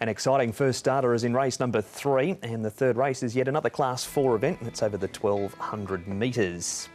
An exciting first starter is in race number 3, and the third race is yet another Class 4 event. It's over the 1200 metres.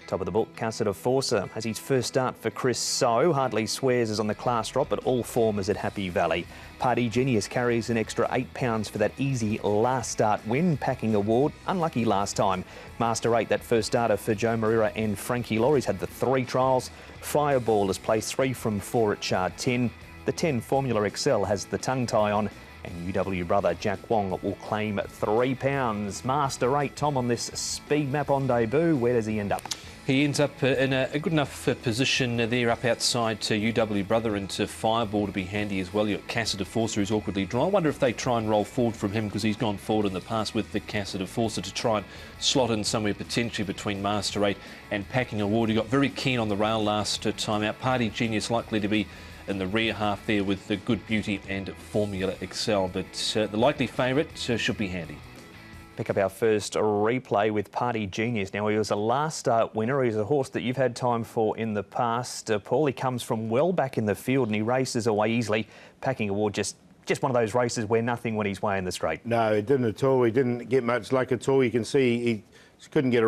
Top of the book, Casa de Forza has his first start for Chris So. Hardly Swears is on the class drop, but all form is at Happy Valley. Party Genius carries an extra £8 for that easy last start win. Packing Award, unlucky last time. Master 8, that first starter for Joe Marira and Frankie Laurie's had the 3 trials. Fireball has placed 3 from 4 at Sha Tin. The 10 Formula XL has the tongue tie on, and UW brother Jack Wong will claim £3. Master 8, Tom, on this speed map on debut, where does he end up? He ends up in a good enough position there up outside to UW brother, and to Fireball to be handy as well. You've got Casa de Forza, who's awkwardly dry. I wonder if they try and roll forward from him, because he's gone forward in the past with the Casa de Forza, to try and slot in somewhere potentially between Master 8 and Packing Award. He got very keen on the rail last time out. Party Genius likely to be in the rear half there with the Good Beauty and Formula XL, but the likely favourite should be handy. Pick up our first replay with Party Genius. Now, he was a last start winner. He's a horse that you've had time for in the past. Paul, he comes from well back in the field and he races away easily. Packing Award, just one of those races where nothing went his way in the straight. No, it didn't at all. He didn't get much luck at all. You can see he couldn't get a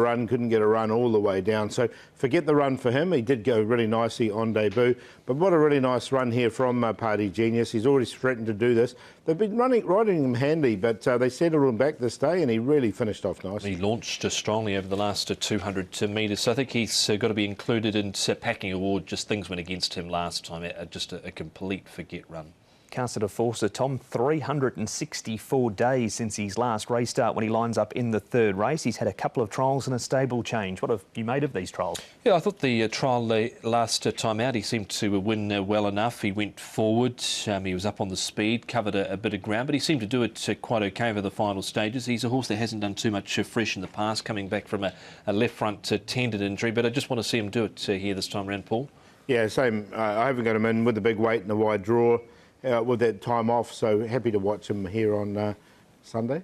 run all the way down. So forget the run for him. He did go really nicely on debut. But what a really nice run here from Party Genius. He's already threatened to do this. They've been riding him handy, but they settled him back this day, and he really finished off nicely. He launched strongly over the last 200 metres, so I think he's got to be included in Packing Award. Just things went against him last time, just a complete forget run. Casa de Forza, Tom, 364 days since his last race start when he lines up in the third race. He's had a couple of trials and a stable change. What have you made of these trials? Yeah, I thought the trial last time out, he seemed to win well enough. He went forward, he was up on the speed, covered a bit of ground, but he seemed to do it quite okay over the final stages. He's a horse that hasn't done too much fresh in the past, coming back from a left front tendon injury, but I just want to see him do it here this time around, Paul. Yeah, same. I haven't got him in with the big weight and the wide draw. With that time off, so happy to watch him here on Sunday.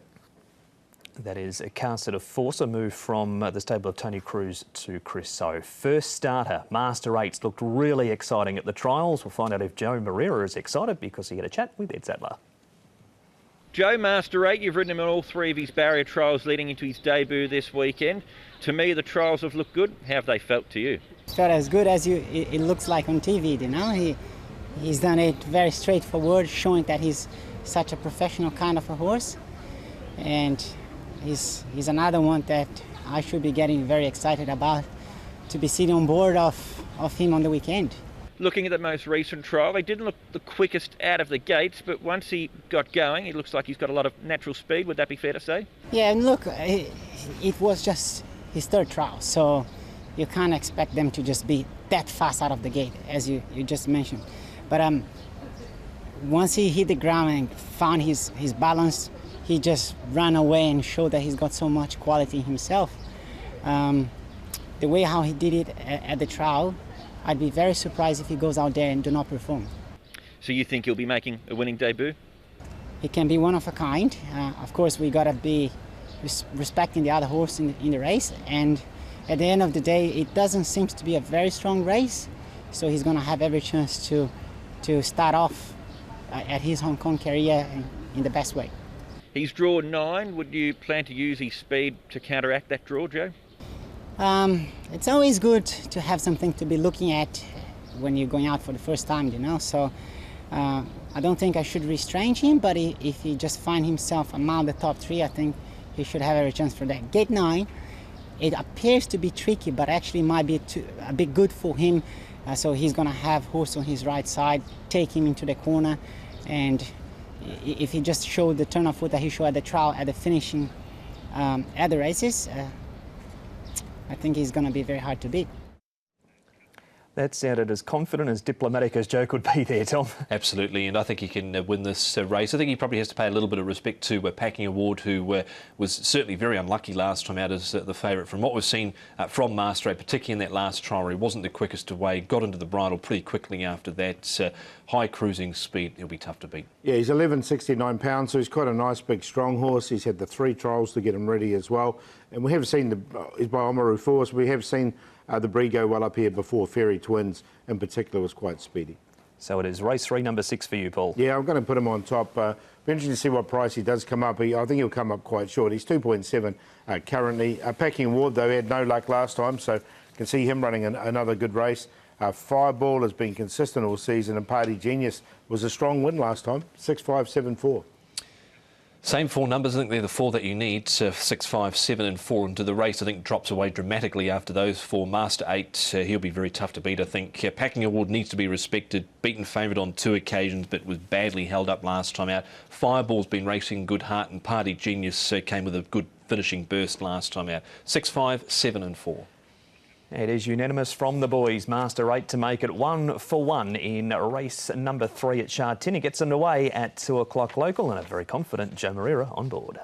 That is Casa de Forza, move from the stable of Tony Cruz to Chris So. First starter, Master 8's looked really exciting at the trials. We'll find out if Joe Marira is excited because he had a chat with Ed Sadler. Joe, Master 8, you've ridden him on all 3 of his barrier trials leading into his debut this weekend. To me, the trials have looked good. How have they felt to you? Felt as good as it looks like on TV, you know. He's done it very straightforward, showing that he's such a professional kind of a horse. And he's another one that I should be getting very excited about, to be sitting on board of him on the weekend. Looking at the most recent trial, he didn't look the quickest out of the gates, but once he got going, it looks like he's got a lot of natural speed. Would that be fair to say? Yeah, and look, it was just his third trial, so you can't expect them to just be that fast out of the gate, as you just mentioned. But once he hit the ground and found his balance, he just ran away and showed that he's got so much quality himself. The way how he did it at the trial, I'd be very surprised if he goes out there and do not perform. So you think he'll be making a winning debut? He can be one of a kind. Of course, we got to be respecting the other horse in the race. And at the end of the day, it doesn't seem to be a very strong race. So he's going to have every chance to start off at his Hong Kong career in the best way. He's drawn 9. Would you plan to use his speed to counteract that draw, Joe? It's always good to have something to be looking at when you're going out for the first time, you know. So I don't think I should restrain him, but if he just finds himself among the top 3, I think he should have every chance for that. Gate 9, it appears to be tricky, but actually might be a bit good for him. So he's going to have horse on his right side, take him into the corner, and if he just showed the turn of foot that he showed at the trial, at the finishing, at the races, I think he's going to be very hard to beat. That sounded as confident, as diplomatic as Joe could be there, Tom. Absolutely, and I think he can win this race. I think he probably has to pay a little bit of respect to Packing Award, who was certainly very unlucky last time out as the favourite. From what we've seen from Master 8, particularly in that last trial, he wasn't the quickest away, got into the bridle pretty quickly after that. High cruising speed, he'll be tough to beat. Yeah, he's 1169 pounds, so he's quite a nice big strong horse. He's had the 3 trials to get him ready as well. And we have seen he's by Oamaru Force. We have seen the breed go well up here before. Fairy Twins in particular was quite speedy. So it is race 3, number 6 for you, Paul. Yeah, I'm going to put him on top. Be interesting to see what price he does come up. I think he'll come up quite short. He's 2.7 currently. Packing Award, though, he had no luck last time, so you can see him running another good race. Fireball has been consistent all season, and Party Genius was a strong win last time, 6-5, 7-4. Same 4 numbers. I think they're the 4 that you need. 6, 5, 7 and 4 into the race. I think drops away dramatically after those 4. Master 8, he'll be very tough to beat, I think. Packing Award needs to be respected. Beaten favourite on 2 occasions, but was badly held up last time out. Fireball's been racing good heart, and Party Genius came with a good finishing burst last time out. 6, 5, 7 and 4. It is unanimous from the boys. Master 8 to make it 1-for-1 in race number 3 at Sha Tin. He gets underway at 2 o'clock local, and a very confident Joe Moreira on board.